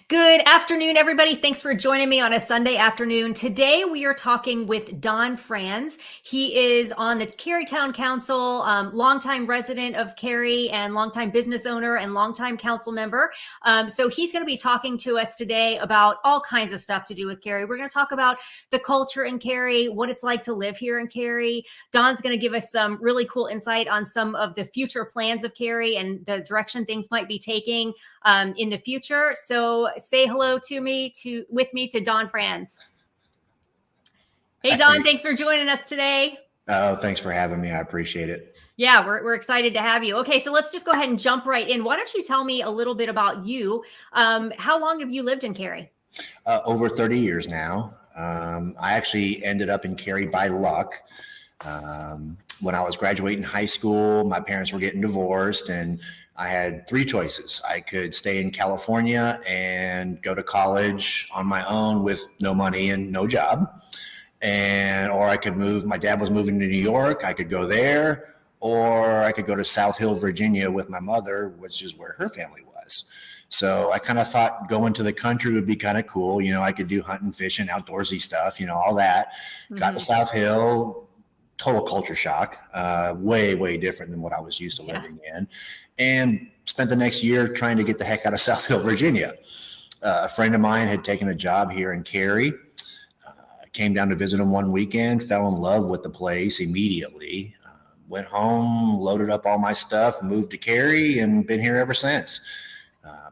Good afternoon, everybody. Thanks for joining me on a Sunday afternoon. Today, we are talking with Don Franz. He is on the Cary Town Council, longtime resident of Cary and longtime business owner and longtime council member. So he's going to be talking to us today about all kinds of stuff to do with Cary. We're going to talk about the culture in Cary, what it's like to live here in Cary. Don's going to give us some really cool insight on some of the future plans of Cary and the direction things might be taking in the future. So say hello with me to Don Franz. Hey, Don, thanks for joining us today. Oh, thanks for having me. I appreciate it. Yeah, we're excited to have you. Okay, so let's just go ahead and jump right in. Why don't you tell me a little bit about you? How long have you lived in Cary? Over 30 years now. I actually ended up in Cary by luck. When I was graduating high school, my parents were getting divorced and I had three choices. I could stay in California and go to college on my own with no money and no job. Or I could move. My dad was moving to New York. I could go there, or I could go to South Hill, Virginia with my mother, which is where her family was. So I kind of thought going to the country would be kind of cool. You know, I could do hunting, fishing, outdoorsy stuff, all that. Mm-hmm. Got to South Hill, total culture shock, way, way different than what I was used to living in. And spent the next year trying to get the heck out of South Hill, Virginia. A friend of mine had taken a job here in Cary. Came down to visit him one weekend, fell in love with the place immediately. Went home, loaded up all my stuff, moved to Cary, and been here ever since.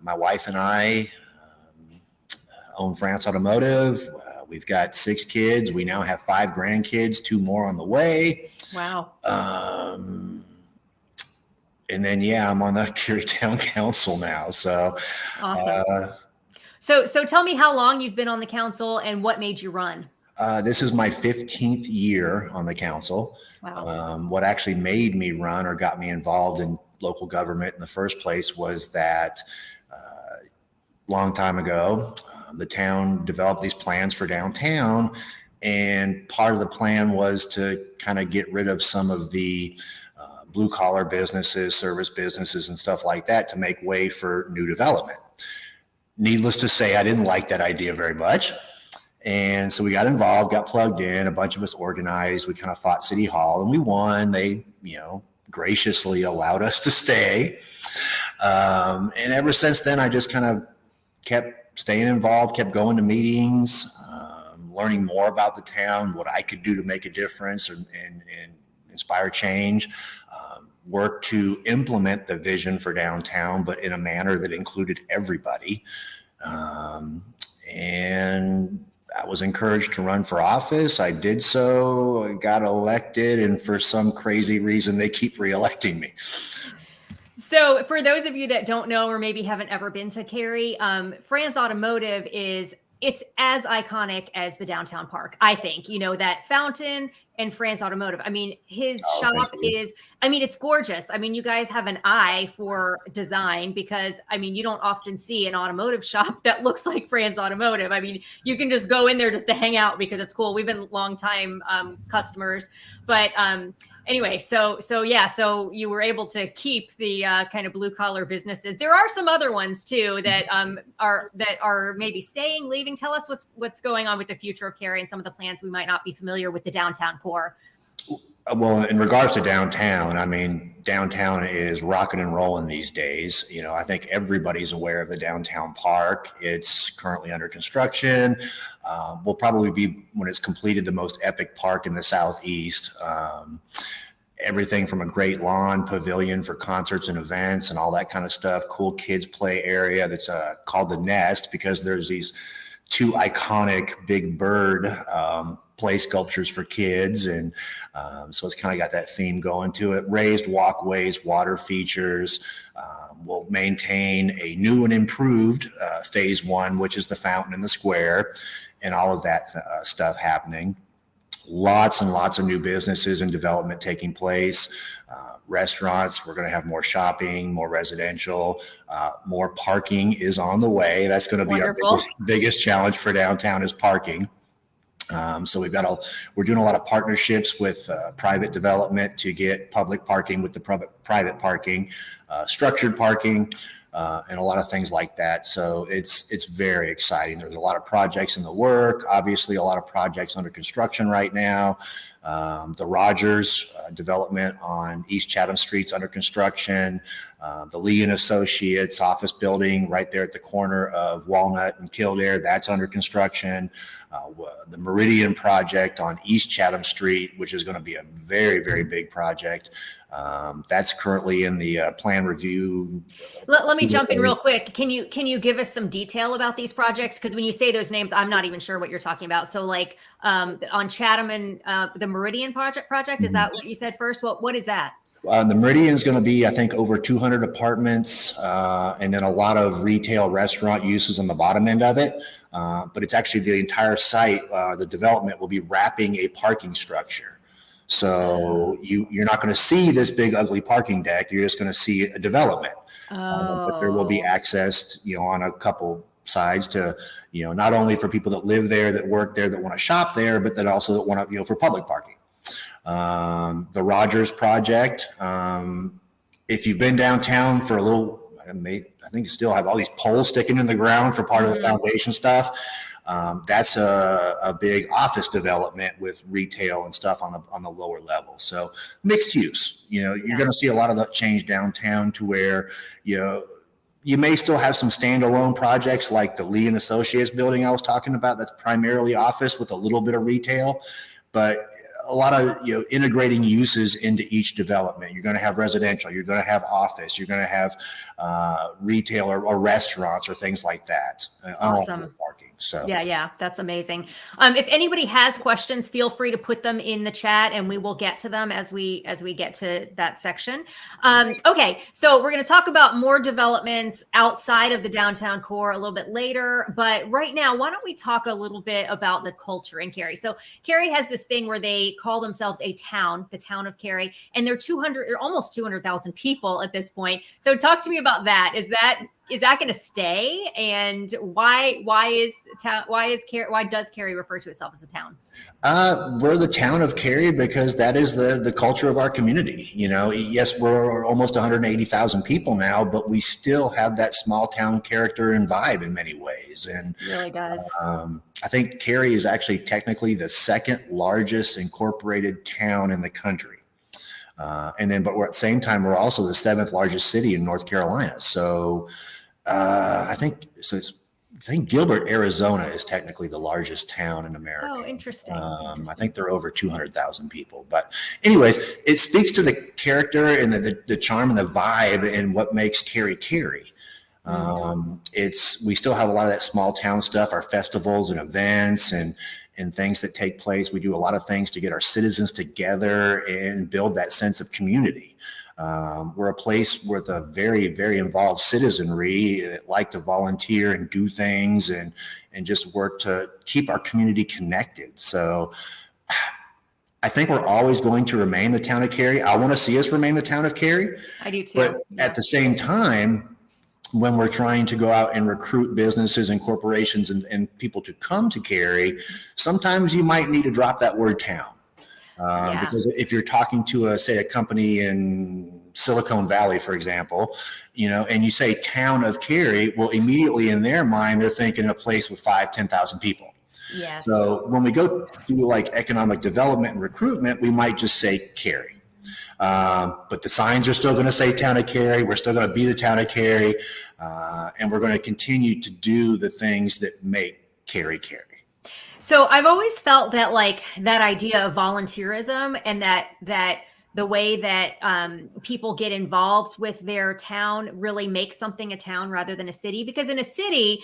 My wife and I own Frantz Automotive. We've got 6 kids. We now have 5 grandkids, 2 more on the way. Wow. And then, I'm on the Cary Town Council now. So awesome. So tell me how long you've been on the council and what made you run. This is my 15th year on the council. Wow. What actually made me run or got me involved in local government in the first place was that long time ago, the town developed these plans for downtown. And part of the plan was to kind of get rid of some of the blue collar businesses, service businesses and stuff like that to make way for new development. Needless to say, I didn't like that idea very much. And so we got involved, got plugged in, a bunch of us organized. We kind of fought City Hall and we won. They, graciously allowed us to stay. And ever since then, I just kind of kept staying involved, kept going to meetings, learning more about the town, what I could do to make a difference and inspire change, work to implement the vision for downtown, but in a manner that included everybody. And I was encouraged to run for office. I did so, I got elected, and for some crazy reason, they keep reelecting me. So for those of you that don't know or maybe haven't ever been to Cary, Franz Automotive it's as iconic as the downtown park, I think. That fountain and Franz Automotive. I mean, his shop is, it's gorgeous. You guys have an eye for design because, you don't often see an automotive shop that looks like Franz Automotive. You can just go in there just to hang out because it's cool. We've been longtime customers, but anyway, so you were able to keep the kind of blue collar businesses. There are some other ones too that are maybe staying, leaving. Tell us what's going on with the future of Cary and some of the plans we might not be familiar with the downtown core. Well, in regards to downtown, downtown is rocking and rolling these days. I think everybody's aware of the downtown park. It's currently under construction. Will probably be, when it's completed, the most epic park in the Southeast. Everything from a great lawn pavilion for concerts and events and all that kind of stuff. Cool kids play area that's called the Nest because there's these 2 iconic big bird play sculptures for kids. And so it's kind of got that theme going to it. Raised walkways, water features. We'll maintain a new and improved phase 1, which is the fountain in the square and all of that stuff happening. Lots and lots of new businesses and development taking place. Restaurants, we're going to have more shopping, more residential, more parking is on the way. That's going to be Wonderful. Our biggest challenge for downtown is parking. So we're doing a lot of partnerships with private development to get public parking with the private parking, structured parking. and a lot of things like that. So it's very exciting. There's a lot of projects in the work, obviously a lot of projects under construction right now. The Rogers development on East Chatham Street's under construction. The Lee and Associates office building right there at the corner of Walnut and Kildare, that's under construction. The Meridian project on East Chatham Street, which is going to be a very, very big project. That's currently in the plan review. Let me jump in real quick. Can you give us some detail about these projects? Because when you say those names, I'm not even sure what you're talking about. So like on Chatham and the Meridian project, is that what you said first? What is that? The Meridian is going to be, I think, over 200 apartments, and then a lot of retail restaurant uses on the bottom end of it. But it's actually the entire site. The development will be wrapping a parking structure. So you're not going to see this big ugly parking deck. You're just going to see a development. But there will be access, on a couple sides to, not only for people that live there, that work there, that want to shop there, but that also that want to, for public parking. The Rogers project. If you've been downtown for a little, I think you still have all these poles sticking in the ground for part of the foundation stuff. That's a big office development with retail and stuff on the lower level. So mixed use, you're going to see a lot of that change downtown to where, you may still have some standalone projects like the Lee and Associates building I was talking about. That's primarily office with a little bit of retail, but a lot of integrating uses into each development. You're going to have residential, you're going to have office, you're going to have retail or restaurants or things like that. Awesome. So yeah, that's amazing. If anybody has questions, feel free to put them in the chat, and we will get to them as we get to that section. Okay, so we're going to talk about more developments outside of the downtown core a little bit later, but right now, why don't we talk a little bit about the culture in Cary? So Cary has this thing where they call themselves a town, the town of Cary, and they're almost 200,000 people at this point. So talk to me about that. Is that going to stay? And why does Cary refer to itself as a town? We're the town of Cary because that is the culture of our community. Yes, we're almost 180,000 people now, but we still have that small town character and vibe in many ways. And it really does. I think Cary is actually technically the second largest incorporated town in the country. But we're at the same time, we're also the seventh largest city in North Carolina. So I think Gilbert, Arizona is technically the largest town in America. Oh, interesting. I think they're over 200,000 people. But anyways, it speaks to the character and the charm and the vibe and what makes Cary Cary. We still have a lot of that small town stuff, our festivals and events and things that take place. We do a lot of things to get our citizens together and build that sense of community. We're a place with a very, very involved citizenry that like to volunteer and do things and just work to keep our community connected. So I think we're always going to remain the town of Cary. I want to see us remain the town of Cary. I do too. But at the same time, when we're trying to go out and recruit businesses and corporations and people to come to Cary, sometimes you might need to drop that word town. Because if you're talking to a company in Silicon Valley, for example, and you say town of Cary, well, immediately in their mind, they're thinking a place with 10,000 people. Yes. So when we go do like economic development and recruitment, we might just say Cary. But the signs are still going to say town of Cary. We're still going to be the town of Cary. And we're going to continue to do the things that make Cary Cary. So I've always felt that that idea of volunteerism and that the way that people get involved with their town really makes something a town rather than a city. Because in a city,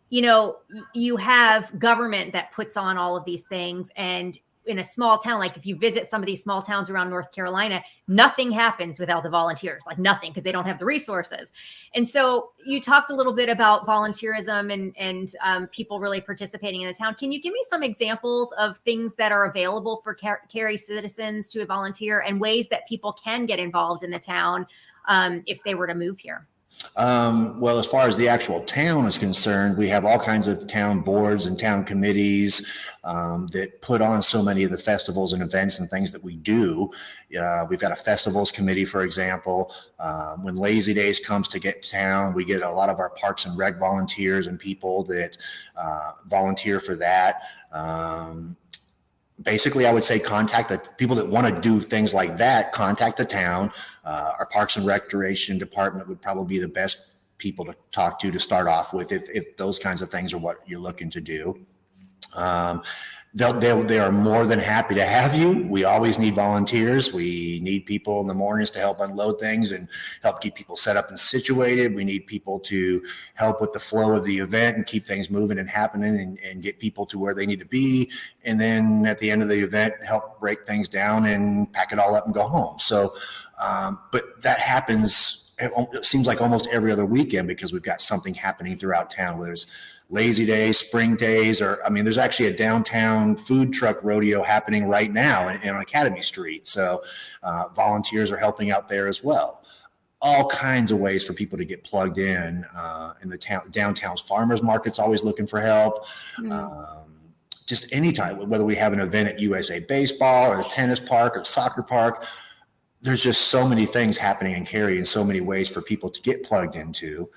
you have government that puts on all of these things. And in a small town, like if you visit some of these small towns around North Carolina, nothing happens without the volunteers, nothing, because they don't have the resources. And so you talked a little bit about volunteerism and people really participating in the town. Can you give me some examples of things that are available for Cary citizens to volunteer and ways that people can get involved in the town if they were to move here? Well, as far as the actual town is concerned, we have all kinds of town boards and town committees that put on so many of the festivals and events and things that we do. We've got a festivals committee, for example. When Lazy Days comes to get town, we get a lot of our Parks and Rec volunteers and people that volunteer for that. Basically, I would say contact the people that want to do things like that, contact the town. Our Parks and Recreation department would probably be the best people to talk to start off with if those kinds of things are what you're looking to do. They are more than happy to have you. We always need volunteers. We need people in the mornings to help unload things and help keep people set up and situated. We need people to help with the flow of the event and keep things moving and happening and get people to where they need to be. And then at the end of the event, help break things down and pack it all up and go home. So, but that happens, it seems like almost every other weekend because we've got something happening throughout town, whether it's Lazy Days, Spring Days, or there's actually a downtown food truck rodeo happening right now on Academy Street. So volunteers are helping out there as well. All kinds of ways for people to get plugged in the town. Downtown's farmers market's always looking for help. Just anytime, whether we have an event at USA Baseball or the tennis park or the soccer park, there's just so many things happening in Cary in so many ways for people to get plugged into.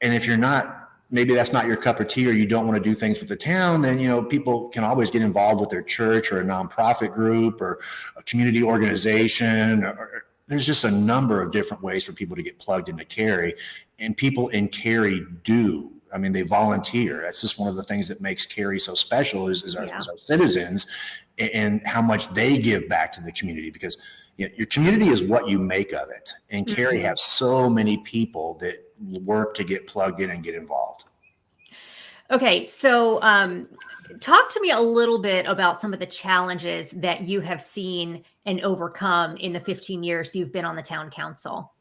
And if you're not, maybe that's not your cup of tea or you don't want to do things with the town, then, people can always get involved with their church or a nonprofit group or a community organization. Or there's just a number of different ways for people to get plugged into Cary, and people in Cary do. They volunteer. That's just one of the things that makes Cary so special is our citizens and how much they give back to the community, because your community is what you make of it. And Cary has so many people that work to get plugged in and get involved. Okay, so talk to me a little bit about some of the challenges that you have seen and overcome in the 15 years you've been on the town council.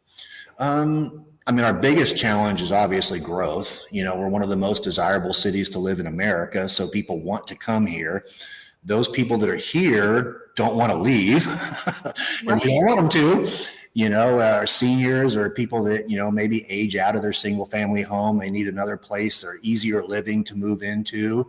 Our biggest challenge is obviously growth. We're one of the most desirable cities to live in America, so people want to come here. Those people that are here don't want to leave, and we don't want them to. Our seniors or people that, maybe age out of their single family home, they need another place or easier living to move into.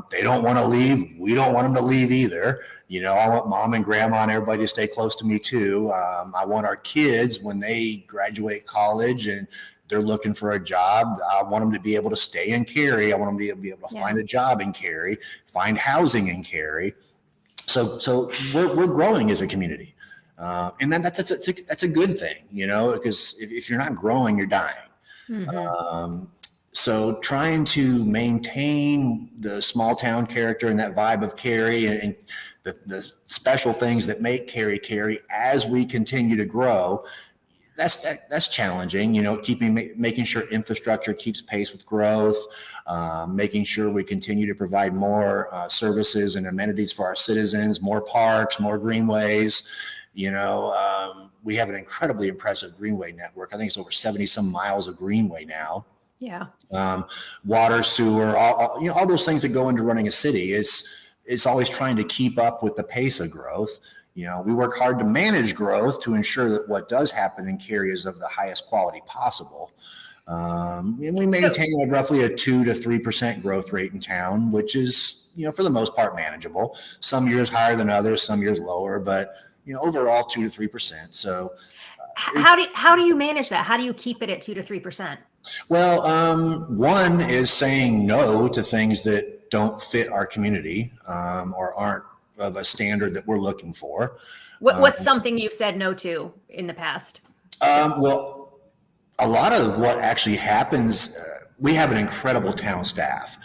They don't want to leave. We don't want them to leave either. I want mom and grandma and everybody to stay close to me too. I want our kids, when they graduate college and they're looking for a job, I want them to be able to stay in Cary. I want them to be able to find a job in Cary, find housing in Cary. So we're growing as a community. And then that's a good thing, because if you're not growing, you're dying. So trying to maintain the small town character and that vibe of Cary and the special things that make Cary as we continue to grow, that's challenging, making sure infrastructure keeps pace with growth, making sure we continue to provide more services and amenities for our citizens, more parks, more greenways. We have an incredibly impressive greenway network. I think it's over 70 some miles of greenway now. Yeah. Water, sewer, all those things that go into running a city. It's always trying to keep up with the pace of growth. We work hard to manage growth to ensure that what does happen in Cary is of the highest quality possible. And we maintain roughly a 2 to 3% growth rate in town, which is, for the most part manageable. Some years higher than others, some years lower, but overall 2 to 3%. So how do you manage that? How do you keep it at 2 to 3%? Well, one is saying no to things that don't fit our community or aren't of a standard that we're looking for. What's something you've said no to in the past? Well, a lot of what actually happens, we have an incredible town staff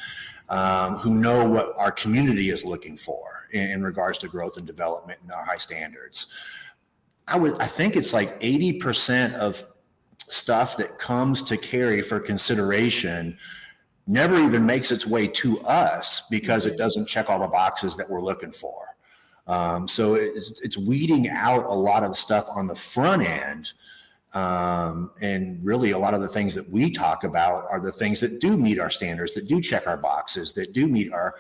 who know what our community is looking for in regards to growth and development and our high standards. I think it's like 80% of stuff that comes to Cary for consideration never even makes its way to us because it doesn't check all the boxes that we're looking for. So it's weeding out a lot of stuff on the front end. And really a lot of the things that we talk about are the things that do meet our standards, that do check our boxes, that do meet our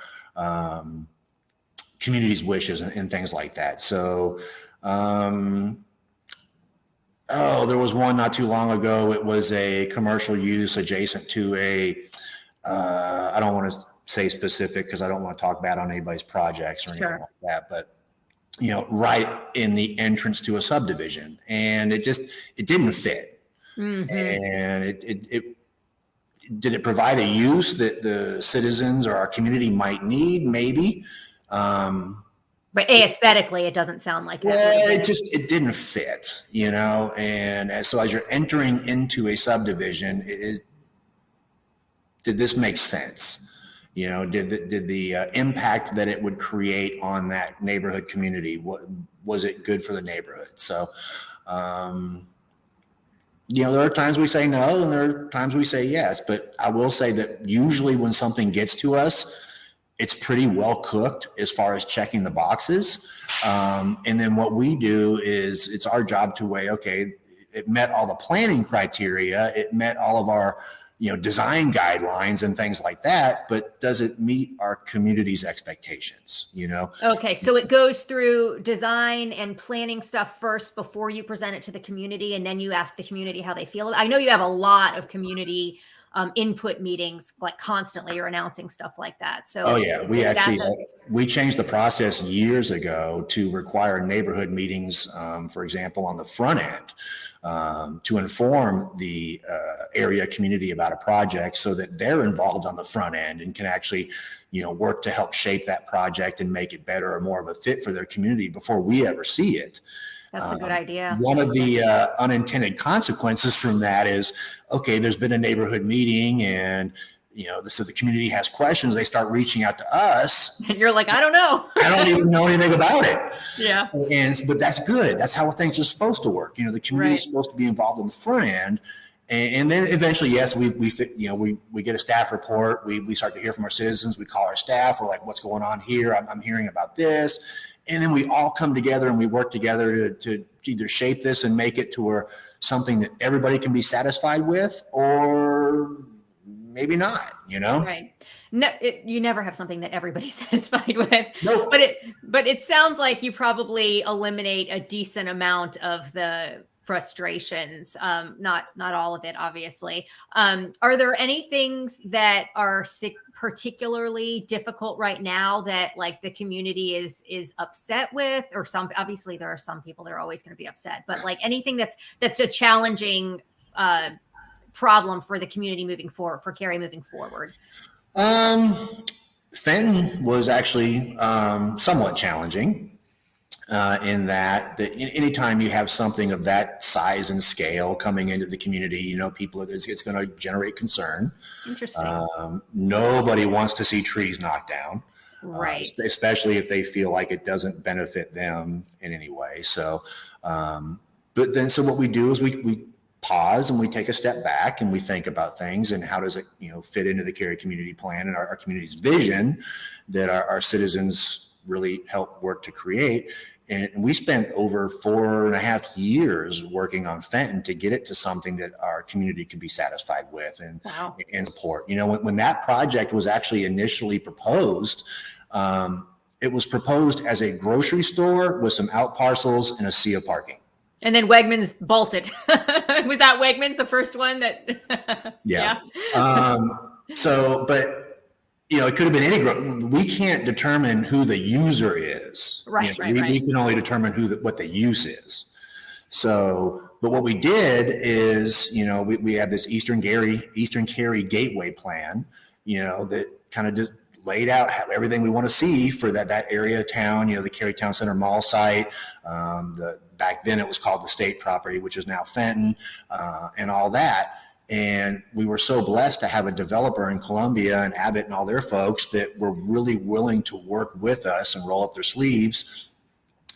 community's wishes and things like that. So Oh, there was one not too long ago. It was a commercial use adjacent to I don't want to say specific because I don't want to talk bad on anybody's projects or anything Sure. like that, but right in the entrance to a subdivision, and it didn't fit. Mm-hmm. And it did it provide a use that the citizens or our community might need? Maybe. But aesthetically, it doesn't sound like it. Well, it didn't fit, and so as you're entering into a subdivision, did this make sense? Did the impact that it would create on that neighborhood community, was it good for the neighborhood? So, there are times we say no, and there are times we say yes. But I will say that usually when something gets to us, it's pretty well cooked as far as checking the boxes. And then what we do is it's our job to weigh, okay, it met all the planning criteria, it met all of our design guidelines and things like that, but does it meet our community's expectations? Okay, so it goes through design and planning stuff first before you present it to the community, and then you ask the community how they feel. I know you have a lot of community input meetings, like constantly you're announcing stuff like that. So oh yeah, we changed the process years ago to require neighborhood meetings, for example, on the front end, to inform the area community about a project so that they're involved on the front end and can actually work to help shape that project and make it better or more of a fit for their community before we ever see it. That's a good idea. One of the unintended consequences from that is, okay, there's been a neighborhood meeting and, so the community has questions. They start reaching out to us. And you're like, I don't know. I don't even know anything about it. Yeah. But that's good. That's how things are supposed to work. The community is supposed to be involved on the front end. And then eventually, yes, we get a staff report. We start to hear from our citizens. We call our staff. We're like, what's going on here? I'm hearing about this. And then we all come together and we work together to either shape this and make it to something that everybody can be satisfied with, or maybe not, Right. No, you never have something that everybody's satisfied with. Nope. But it sounds like you probably eliminate a decent amount of the frustrations. Not all of it, obviously. Are there any things that are particularly difficult right now that like the community is upset with, or obviously there are some people that are always going to be upset, but like anything that's a challenging problem for the community moving forward, for Cary moving forward? Fenton was actually somewhat challenging in that anytime you have something of that size and scale coming into the community, it's going to generate concern. Interesting. Nobody wants to see trees knocked down, right? Especially if they feel like it doesn't benefit them in any way. So, so what we do is we pause and we take a step back and we think about things and how does it fit into the Cary community plan and our community's vision that our citizens really help work to create. And we spent over 4.5 years working on Fenton to get it to something that our community could be satisfied with and support. When that project was actually initially proposed, it was proposed as a grocery store with some out parcels and a sea of parking. And then Wegmans bolted. Was that Wegmans the first one that? Yeah. It could have been any. We can't determine who the user is. Right. We can only determine what the use is. So, but what we did is, we have this Eastern Cary Gateway plan, that kind of just laid out everything we want to see for that area of town. The Cary Town Center Mall site. Back then it was called the State Property, which is now Fenton, and all that. And we were so blessed to have a developer in Columbia and Abbott and all their folks that were really willing to work with us and roll up their sleeves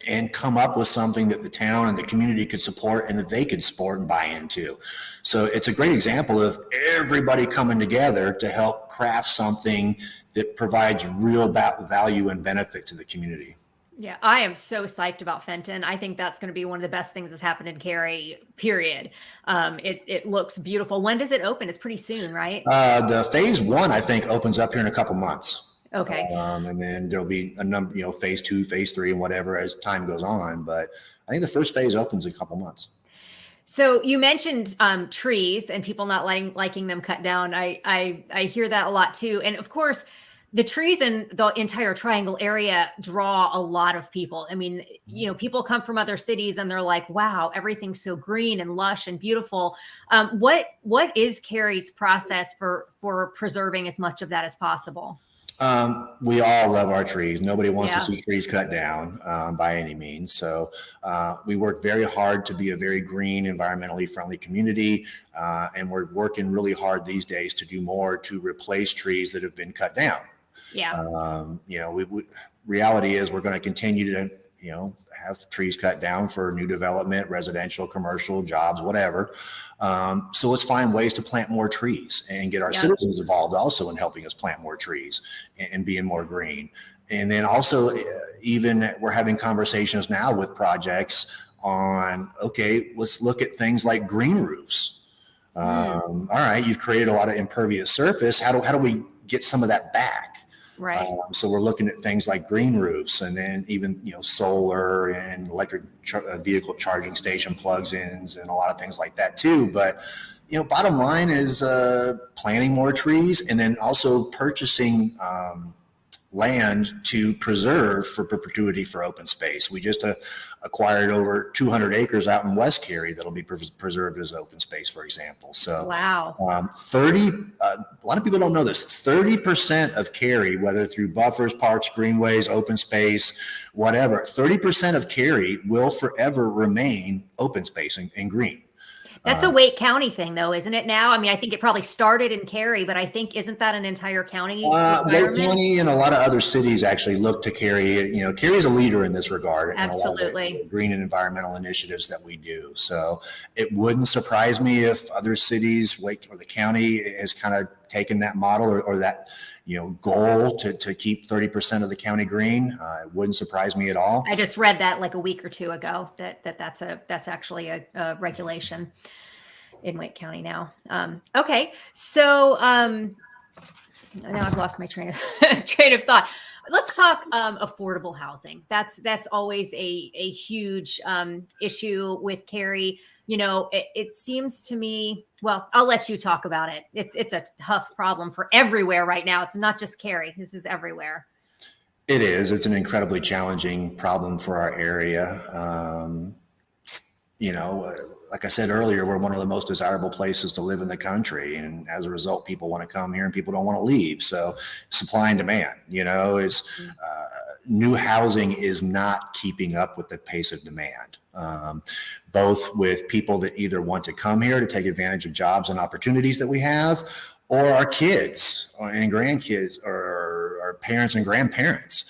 and come up with something that the town and the community could support and that they could support and buy into. So it's a great example of everybody coming together to help craft something that provides real value and benefit to the community. Yeah, I am so psyched about Fenton. I think that's going to be one of the best things that's happened in Cary, period. It looks beautiful. When does it open? It's pretty soon, right? The phase 1, I think, opens up here in a couple months. Okay. And then there'll be a number, phase 2, phase 3, and whatever as time goes on. But I think the first phase opens in a couple months. So you mentioned trees and people not liking them cut down. I hear that a lot too. And of course, the trees in the entire Triangle area draw a lot of people. I mean, people come from other cities and they're like, "Wow, everything's so green and lush and beautiful." What is Cary's process for preserving as much of that as possible? We all love our trees. Nobody wants to Yeah. see trees cut down by any means. So we work very hard to be a very green, environmentally friendly community. And we're working really hard these days to do more to replace trees that have been cut down. Yeah. Reality is we're going to continue to, have trees cut down for new development, residential, commercial, jobs, whatever. So let's find ways to plant more trees and get our citizens involved also in helping us plant more trees and being more green. And then also, even we're having conversations now with projects on, okay, let's look at things like green roofs. All right, you've created a lot of impervious surface. How do we get some of that back? Right. So we're looking at things like green roofs, and then even solar and electric vehicle charging station plugs-ins and a lot of things like that too. But bottom line is planting more trees, and then also purchasing land to preserve for perpetuity for open space. We just acquired over 200 acres out in West Cary that'll be preserved as open space, for example. So wow. A lot of people don't know this, 30% of Cary, whether through buffers, parks, greenways, open space, whatever, 30% of Cary will forever remain open space and green. That's a Wake County thing, though, isn't it now? I mean, I think it probably started in Cary, but I think, isn't that an entire county requirement? Wake County and a lot of other cities actually look to Cary. Cary's a leader in this regard. Absolutely. In a lot of the green and environmental initiatives that we do. So it wouldn't surprise me if other cities, Wake or the county, has kind of taken that model or that goal to keep 30% of the county green. It wouldn't surprise me at all. I just read that like a week or two ago that's actually a regulation in Wake County now. Okay, so now I've lost my train of thought. Let's talk affordable housing. That's always a huge issue with Cary. It seems to me, well, I'll let you talk about it. It's a tough problem for everywhere right now. It's not just Cary. This is everywhere. It is. It's an incredibly challenging problem for our area. Like I said earlier, we're one of the most desirable places to live in the country. And as a result, people want to come here and people don't want to leave. So supply and demand, new housing is not keeping up with the pace of demand, both with people that either want to come here to take advantage of jobs and opportunities that we have, or our kids and grandkids or our parents and grandparents.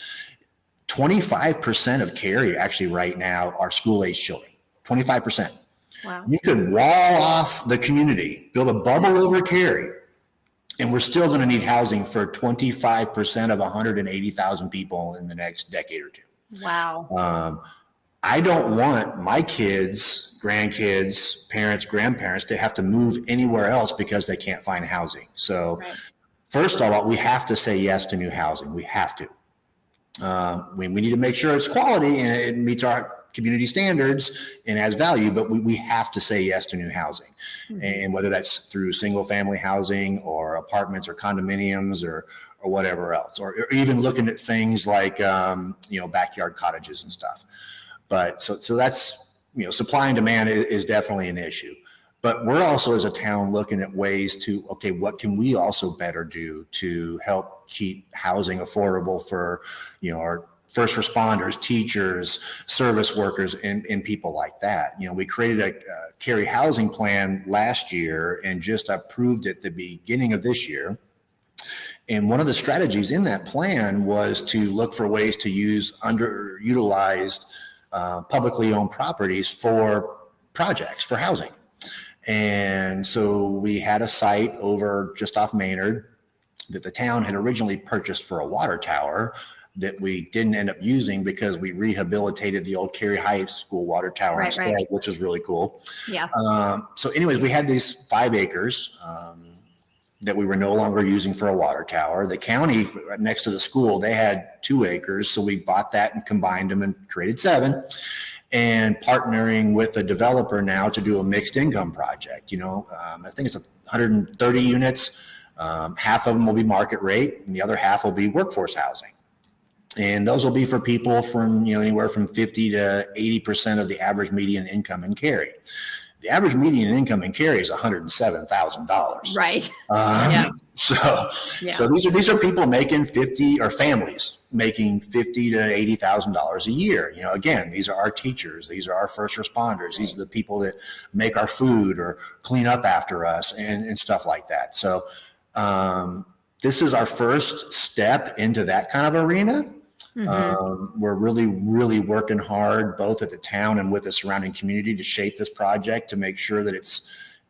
25% of Cary actually right now are school-age children, 25%. Wow. You could wall off the community, build a bubble over Cary, and we're still going to need housing for 25% of 180,000 people in the next decade or two. Wow. I don't want my kids, grandkids, parents, grandparents to have to move anywhere else because they can't find housing. So First of all, we have to say yes to new housing. We have to. We need to make sure it's quality and it meets our community standards and has value, but we have to say yes to new housing. Mm-hmm. And whether that's through single family housing or apartments or condominiums or whatever else, or even looking at things like, backyard cottages and stuff. But so that's, supply and demand is definitely an issue. But we're also as a town looking at ways to, okay, what can we also better do to help keep housing affordable for, our first responders, teachers, service workers, and people like that. We created a Cary housing plan last year and just approved it at the beginning of this year. And one of the strategies in that plan was to look for ways to use underutilized publicly owned properties for projects, for housing. And so we had a site over just off Maynard that the town had originally purchased for a water tower that we didn't end up using because we rehabilitated the old Cary High School water tower instead, which was really cool. Yeah. So anyways, we had these 5 acres that we were no longer using for a water tower. The county next to the school, they had 2 acres. So we bought that and combined them and created 7. and partnering with a developer now to do a mixed income project. I think it's 130 units. Half of them will be market rate, and the other half will be workforce housing. And those will be for people from, anywhere from 50 to 80% of the average median income in Cary. The average median income in Cary is $107,000. Right. So these are people making families making $50,000 to $80,000 a year. Again, these are our teachers. These are our first responders. These are the people that make our food or clean up after us and stuff like that. So this is our first step into that kind of arena. We're really, really working hard, both at the town and with the surrounding community, to shape this project to make sure that it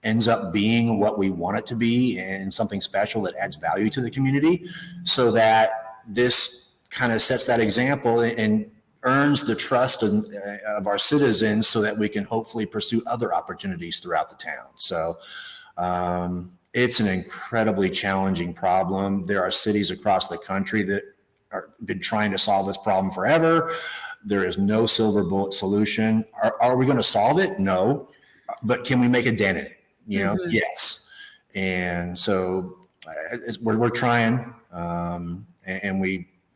ends up being what we want it to be and something special that adds value to the community, so that this kind of sets that example and earns the trust of our citizens, so that we can hopefully pursue other opportunities throughout the town. So it's an incredibly challenging problem. There are cities across the country that been trying to solve this problem forever. There is no silver bullet solution. Are we going to solve it? No. But can we make a dent in it? Yes. And so we're trying. And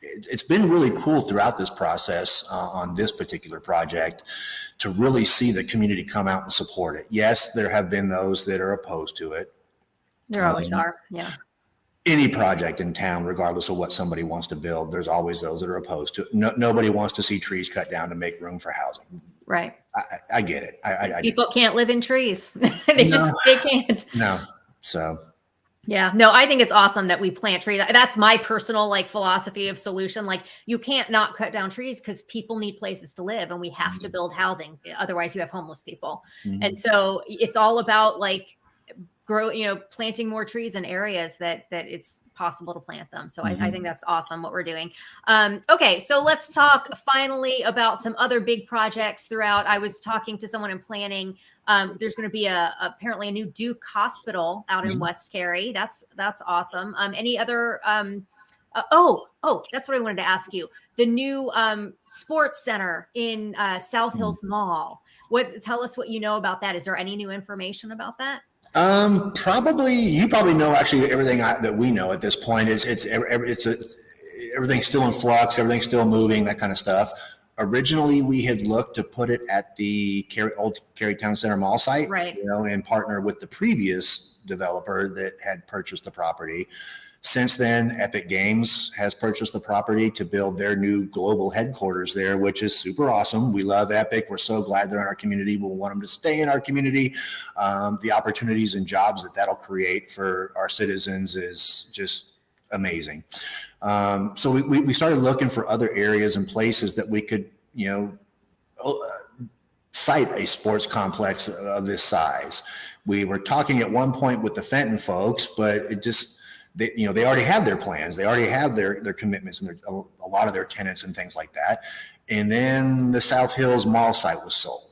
it's been really cool throughout this process on this particular project to really see the community come out and support it. Yes, there have been those that are opposed to it. There always are. Yeah. Any project in town, regardless of what somebody wants to build, there's always those that are opposed to it. Nobody wants to see trees cut down to make room for housing. Right. I get it. People can't live in trees. They can't. No. So. Yeah, no, I think it's awesome that we plant trees. That's my personal philosophy of solution. You can't not cut down trees because people need places to live, and we have to build housing. Otherwise you have homeless people. And so it's all about planting more trees in areas that it's possible to plant them. So I think that's awesome what we're doing. Okay, so let's talk finally about some other big projects throughout. I was talking to someone in planning. There's going to be apparently a new Duke Hospital out in West Cary. That's awesome. Any other? That's what I wanted to ask you. The new sports center in South Hills Mall. Tell us what you know about that. Is there any new information about that? You probably know actually everything that we know at this point. Everything's still in flux, everything's still moving, that kind of stuff. Originally, we had looked to put it at the old Cary Town Center Mall site, right? And partner with the previous developer that had purchased the property. Since then, Epic Games has purchased the property to build their new global headquarters there, which is super awesome. We love Epic. We're so glad they're in our community. We'll want them to stay in our community. The opportunities and jobs that'll create for our citizens is just amazing. So we started looking for other areas and places that we could, site a sports complex of this size. We were talking at one point with the Fenton folks, but it just, they already have their plans. They already have their commitments and a lot of their tenants and things like that. And then the South Hills Mall site was sold.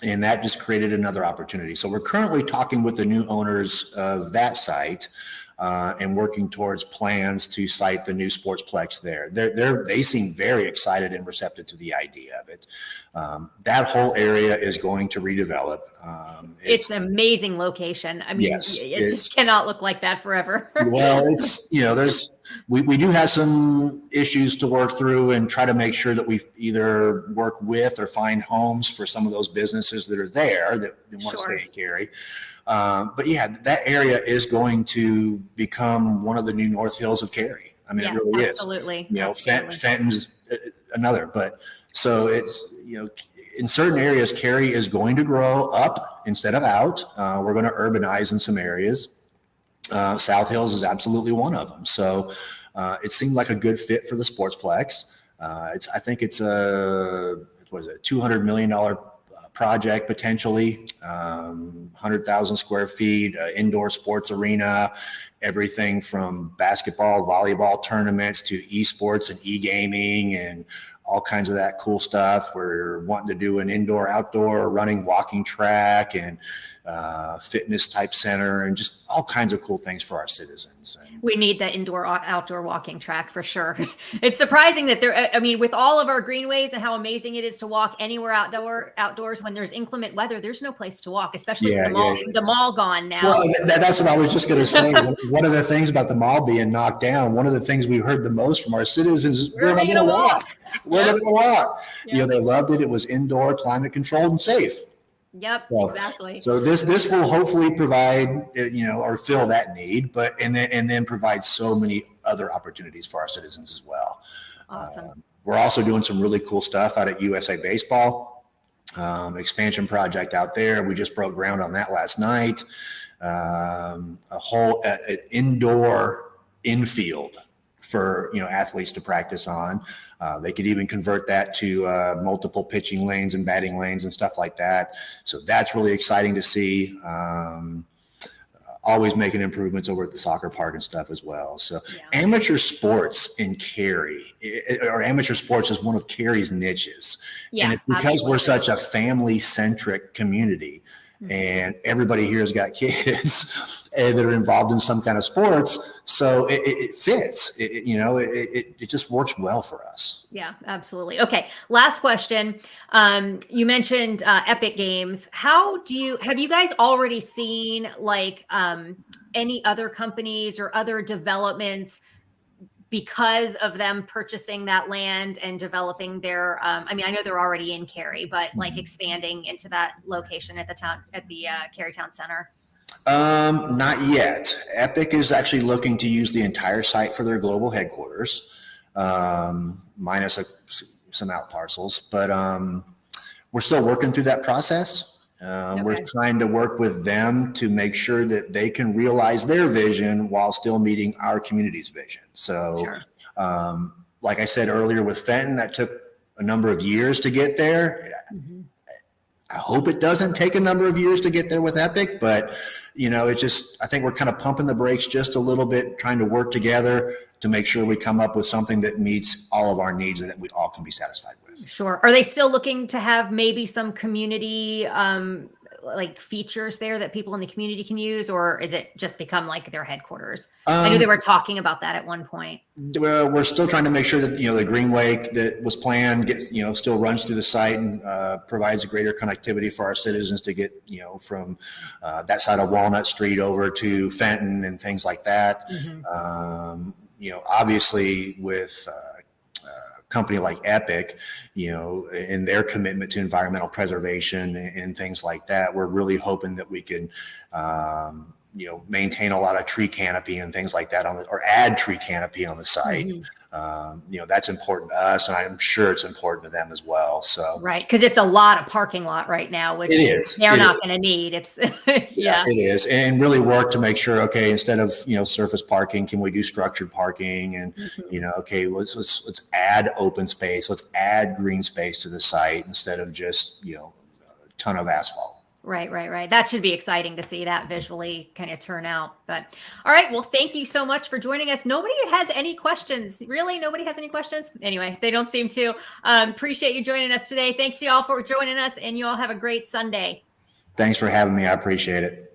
And that just created another opportunity. So we're currently talking with the new owners of that site and working towards plans to site the new sportsplex there. They seem very excited and receptive to the idea of it. That whole area is going to redevelop. It's an amazing location. I mean, yes, it just cannot look like that forever. Well, we do have some issues to work through and try to make sure that we either work with or find homes for some of those businesses that are there that want to stay in Cary. But yeah, that area is going to become one of the new North Hills of Cary. I mean, it really absolutely. is. Absolutely. Fenton's another, but so it's, in certain areas, Cary is going to grow up instead of out. We're going to urbanize in some areas. South Hills is absolutely one of them. So it seemed like a good fit for the sportsplex. I think it's a $200 million project potentially, 100,000 square feet, indoor sports arena, everything from basketball, volleyball tournaments to esports and e-gaming and all kinds of that cool stuff. We're wanting to do an indoor, outdoor running, walking track and fitness type center, and just all kinds of cool things for our citizens. And we need that outdoor walking track for sure. It's surprising that with all of our greenways and how amazing it is to walk anywhere outdoors, when there's inclement weather, there's no place to walk, especially with the mall gone now. Well, that's what I was just going to say. One of the things about the mall being knocked down, one of the things we heard the most from our citizens is, where am I going to walk? Where am I going to walk? Yep. They loved it. It was indoor, climate controlled, and safe. Yep, exactly. So this will hopefully provide, or fill that need, and then provide so many other opportunities for our citizens as well. Awesome. We're also doing some really cool stuff out at USA Baseball, expansion project out there. We just broke ground on that last night. A whole indoor infield for athletes to practice on. They could even convert that to multiple pitching lanes and batting lanes and stuff like that. So that's really exciting to see. Always making improvements over at the soccer park and stuff as well. So amateur sports in Cary, or amateur sports is one of Cary's niches. And it's because we're such a family-centric community. And everybody here has got kids that are involved in some kind of sports. So it fits, it just works well for us. Yeah, absolutely. Okay. Last question. You mentioned Epic Games. Have you guys already seen any other companies or other developments because of them purchasing that land and developing their, I know they're already in Cary, but expanding into that location at the Cary Town Center? Not yet. Epic is actually looking to use the entire site for their global headquarters, minus some out parcels, but we're still working through that process. We're trying to work with them to make sure that they can realize their vision while still meeting our community's vision. So, like I said earlier with Fenton, that took a number of years to get there. I hope it doesn't take a number of years to get there with Epic, but I think we're kind of pumping the brakes just a little bit, trying to work together to make sure we come up with something that meets all of our needs and that we all can be satisfied with. Sure. Are they still looking to have maybe some community features there that people in the community can use, or is it just become their headquarters? I know they were talking about that at one point. We're still trying to make sure that the greenway that was planned still runs through the site and provides greater connectivity for our citizens to get from that side of Walnut Street over to Fenton and things like that. Obviously with company like Epic, and their commitment to environmental preservation and things like that, we're really hoping that we can, maintain a lot of tree canopy and things like that or add tree canopy on the site. That's important to us, and I'm sure it's important to them as well. So right, because it's a lot of parking lot right now, which they're not going to need. It's it is, and really work to make sure. Okay, instead of surface parking, can we do structured parking? And let's add open space, let's add green space to the site instead of just a ton of asphalt. Right. That should be exciting to see that visually kind of turn out. But all right. Well, thank you so much for joining us. Nobody has any questions. Really? Nobody has any questions? Anyway, they don't seem to. Appreciate you joining us today. Thanks to y'all for joining us, and you all have a great Sunday. Thanks for having me. I appreciate it.